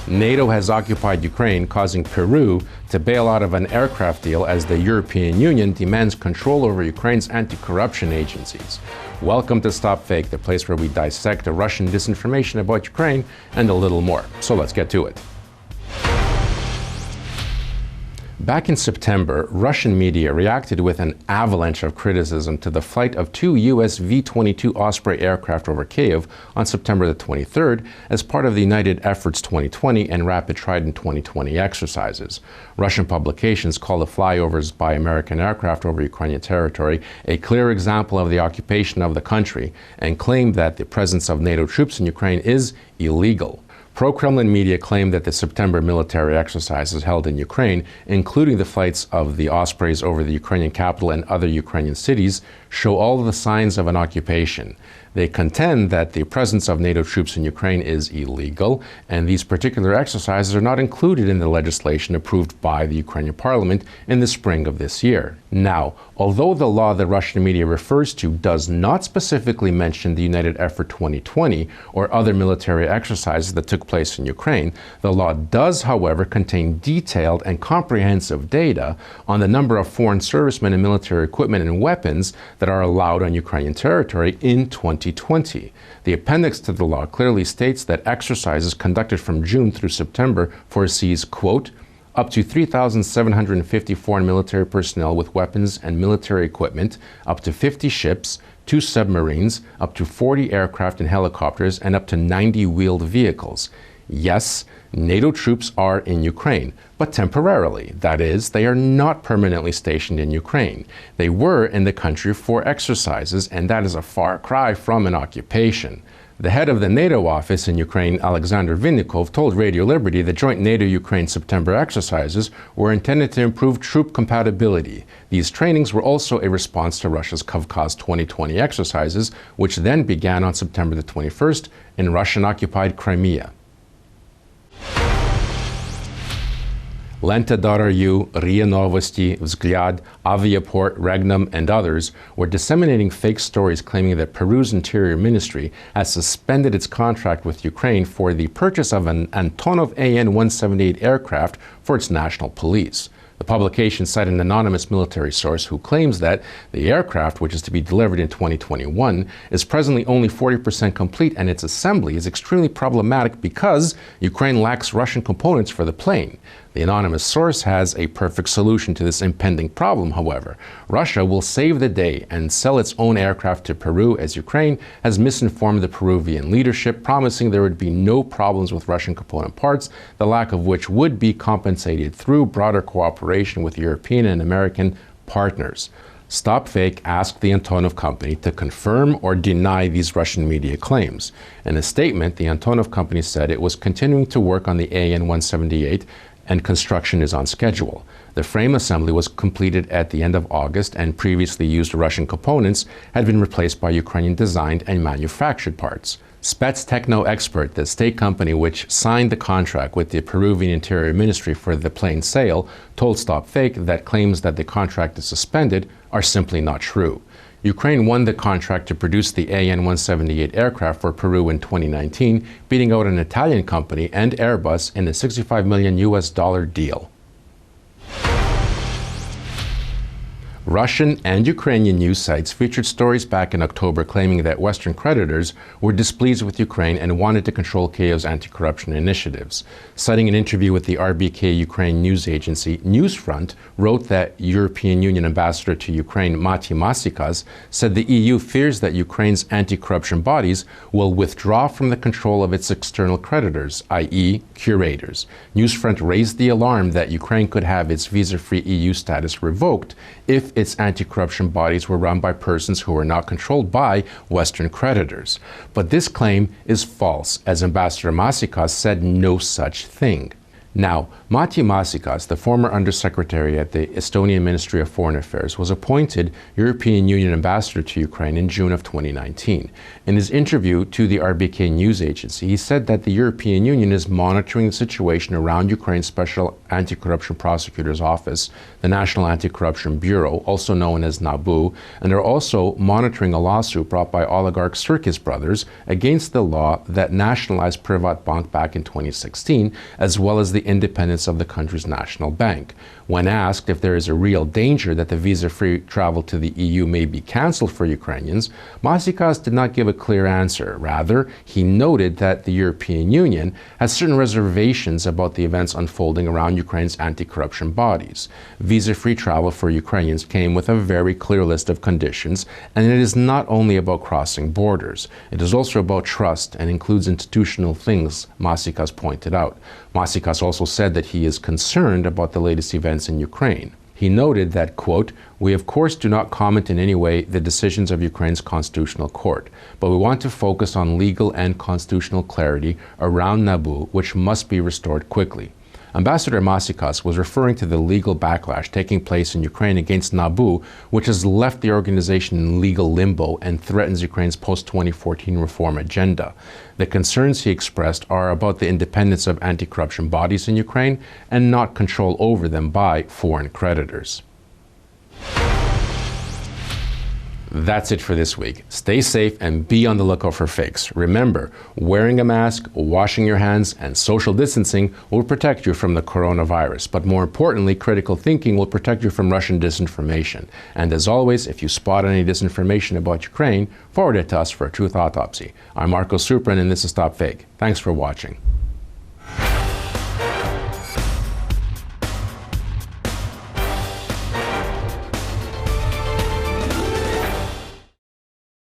NATO has occupied Ukraine, causing Peru to bail out of an aircraft deal as the European Union demands control over Ukraine's anti-corruption agencies. Welcome to StopFake, the place where we dissect the Russian disinformation about Ukraine and a little more. So let's get to it. Back in September, Russian media reacted with an avalanche of criticism to the flight of two U.S. V-22 Osprey aircraft over Kyiv on September the 23rd as part of the United Efforts 2020 and Rapid Trident 2020 exercises. Russian publications call the flyovers by American aircraft over Ukrainian territory a clear example of the occupation of the country and claim that the presence of NATO troops in Ukraine is illegal. Pro-Kremlin media claim that the September military exercises held in Ukraine, including the flights of the Ospreys over the Ukrainian capital and other Ukrainian cities, show all the signs of an occupation. They contend that the presence of NATO troops in Ukraine is illegal, and these particular exercises are not included in the legislation approved by the Ukrainian parliament in the spring of this year. Now, although the law the Russian media refers to does not specifically mention the United Effort 2020 or other military exercises that took place in Ukraine, the law does, however, contain detailed and comprehensive data on the number of foreign servicemen and military equipment and weapons that are allowed on Ukrainian territory in 2020. The appendix to the law clearly states that exercises conducted from June through September foresees, quote, up to 3,750 foreign military personnel with weapons and military equipment, up to 50 ships, 2 submarines, up to 40 aircraft and helicopters, and up to 90 wheeled vehicles. Yes, NATO troops are in Ukraine, but temporarily. That is, they are not permanently stationed in Ukraine. They were in the country for exercises, and that is a far cry from an occupation. The head of the NATO office in Ukraine, Alexander Vinnikov, told Radio Liberty the joint NATO-Ukraine September exercises were intended to improve troop compatibility. These trainings were also a response to Russia's Kavkaz 2020 exercises, which then began on September the 21st in Russian-occupied Crimea. Lenta.ru, RIA Novosti, Vzglyad, Aviaport, Regnum, and others were disseminating fake stories claiming that Peru's Interior Ministry has suspended its contract with Ukraine for the purchase of an Antonov AN-178 aircraft for its national police. The publication cited an anonymous military source who claims that the aircraft, which is to be delivered in 2021, is presently only 40% complete and its assembly is extremely problematic because Ukraine lacks Russian components for the plane. The anonymous source has a perfect solution to this impending problem, however. Russia will save the day and sell its own aircraft to Peru as Ukraine has misinformed the Peruvian leadership, promising there would be no problems with Russian component parts, the lack of which would be compensated through broader cooperation with European and American partners. StopFake asked the Antonov company to confirm or deny these Russian media claims. In a statement, the Antonov company said it was continuing to work on the AN-178 and construction is on schedule. The frame assembly was completed at the end of August, and previously used Russian components had been replaced by Ukrainian-designed and manufactured parts. Spetstechno Expert, the state company which signed the contract with the Peruvian Interior Ministry for the plane sale, told StopFake that claims that the contract is suspended are simply not true. Ukraine won the contract to produce the AN-178 aircraft for Peru in 2019, beating out an Italian company and Airbus in a $65 million deal. Russian and Ukrainian news sites featured stories back in October claiming that Western creditors were displeased with Ukraine and wanted to control Kyiv's anti-corruption initiatives. Citing an interview with the RBK Ukraine news agency, Newsfront wrote that European Union Ambassador to Ukraine, Mati Masikas, said the EU fears that Ukraine's anti-corruption bodies will withdraw from the control of its external creditors, i.e. curators. Newsfront raised the alarm that Ukraine could have its visa-free EU status revoked if its anti-corruption bodies were run by persons who were not controlled by Western creditors. But this claim is false, as Ambassador Masikas said no such thing. Now, Matti Maasikas, the former Undersecretary at the Estonian Ministry of Foreign Affairs, was appointed European Union ambassador to Ukraine in June of 2019. In his interview to the RBK news agency, he said that the European Union is monitoring the situation around Ukraine's Special Anti-Corruption Prosecutor's Office, the National Anti-Corruption Bureau, also known as NABU, and are also monitoring a lawsuit brought by oligarch Sirkis brothers against the law that nationalized Privatbank back in 2016, as well as the independence of the country's national bank. When asked if there is a real danger that the visa-free travel to the EU may be cancelled for Ukrainians, Maasikas did not give a clear answer. Rather, he noted that the European Union has certain reservations about the events unfolding around Ukraine's anti-corruption bodies. Visa-free travel for Ukrainians came with a very clear list of conditions, and it is not only about crossing borders. It is also about trust and includes institutional things, Maasikas pointed out. Maasikas also said that he is concerned about the latest events in Ukraine. He noted that, quote, "We of course do not comment in any way the decisions of Ukraine's constitutional court, but we want to focus on legal and constitutional clarity around NABU, which must be restored quickly." Ambassador Maasikas was referring to the legal backlash taking place in Ukraine against NABU, which has left the organization in legal limbo and threatens Ukraine's post-2014 reform agenda. The concerns he expressed are about the independence of anti-corruption bodies in Ukraine and not control over them by foreign creditors. That's it for this week. Stay safe and be on the lookout for fakes. Remember, wearing a mask, washing your hands, and social distancing will protect you from the coronavirus. But more importantly, critical thinking will protect you from Russian disinformation. And as always, if you spot any disinformation about Ukraine, forward it to us for a truth autopsy. I'm Marko, Suprun, and this is StopFake. Thanks for watching.